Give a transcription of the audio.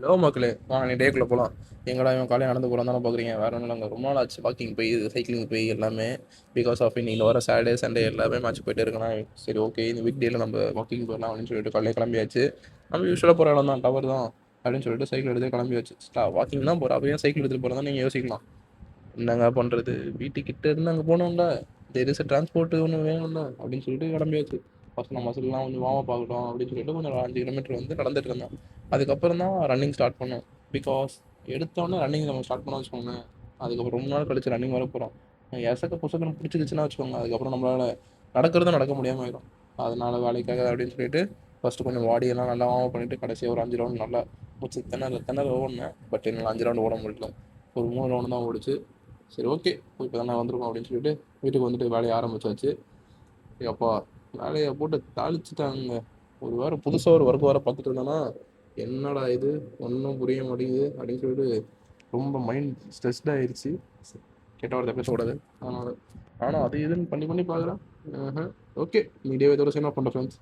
Low மக்களே வாங்க நீ டேக்குள்ளே போகலாம். எங்கடா இவன் காலையில் நடந்து போகிறான் தானே பார்க்குறீங்க. வேறு ஒன்றும் இல்லைங்க. ரொம்ப நாள் ஆச்சு வாக்கிங் போய் சைக்கிளிங் போய் எல்லாமே. பிகாஸ் ஆஃப் இன்னைக்கு வர சாட்டர்டே சண்டே எல்லாமே மேட்ச் போயிட்டு இருக்கேன்னா சரி ஓகே இந்த வீக் டேயில் நம்ம வாக்கிங் போயிடலாம் அப்படின்னு சொல்லிட்டு காலையில் கிளம்பியாச்சு. நம்ம யூஸ்வலாக போகிற இடம் தான் டவர் தான் அப்படின்னு சொல்லிட்டு சைக்கிள் எடுத்து கிளம்பியாச்சு. வாக்கிங் தான் போகிறோம் அப்படியே சைக்கிள் எடுத்துகிட்டு போகிறதா நீங்கள் யோசிக்கலாம். என்னங்க பண்ணுறது, வீட்டுக்கிட்ட இருந்து அங்கே போனோம்ல, தெர் டிரான்ஸ்போர்ட் ஒன்று வேணும்ல அப்படின்னு சொல்லிட்டு கிளம்பியாச்சு. ஃபஸ்ட் நம்ம மசில்லாம் கொஞ்சம் வார்ம் பார்க்கட்டும் அப்படின்னு சொல்லிட்டு கொஞ்சம் 5 கிலோமீட்டர் வந்து நடந்துட்டு இருந்தேன். அதுக்கப்புறம் தான் ரன்னிங் ஸ்டார்ட் பண்ணோம். பிகாஸ் எடுத்தோடனே ரன்னிங் நம்ம ஸ்டார்ட் பண்ண வச்சுக்கோங்க, அதுக்கப்புறம் ரொம்ப நாள் கழிச்சு ரன்னிங் வர போகிறோம். எசக்க புசக்கன்னு பிடிச்சிக்கிச்சுன்னா வச்சுக்கோங்க, அதுக்கப்புறம் நம்மளால் நடக்கிறதும் நடக்க முடியாமல் ஆயிடும். அதனால் வேலைக்காக அப்படின்னு சொல்லிட்டு ஃபஸ்ட்டு கொஞ்சம் பாடியெல்லாம் நல்லா வார்ம் பண்ணிவிட்டு கடைசியாக ஒரு 5 ரவுண்ட் நல்லா மூச்சு திணற ஓடினேன். பட் என்னால் 5 ரவுண்ட் ஓட முடியல. ஒரு 3 ரவுண்டு தான் ஓடிச்சு. சரி ஓகே இப்போ தானே வந்திருக்கோம் அப்படின்னு சொல்லிட்டு வீட்டுக்கு வந்துட்டு வேலையை ஆரம்பிச்சாச்சு. அப்பா வேலையை போட்டு தாளிச்சிட்டாங்க. ஒரு வாரம் புதுசாக ஒரு ஒர்க் பார்த்துட்டு இருந்தேன்னா என்னடா இது ஒன்றும் புரிய மாட்டேங்குது அப்படின்னு சொல்லிட்டு ரொம்ப மைண்ட் ஸ்ட்ரெஸ்ட் ஆயிடுச்சு. கெட்ட வார்த்தை பேசக்கூடாது அதனால். ஆனால் அது இதுன்னு பண்ணி பார்க்குறேன். ஓகே மீடியாவை இதோட சைன் ஆஃப் பண்ணுறேன் ஃப்ரெண்ட்ஸ்.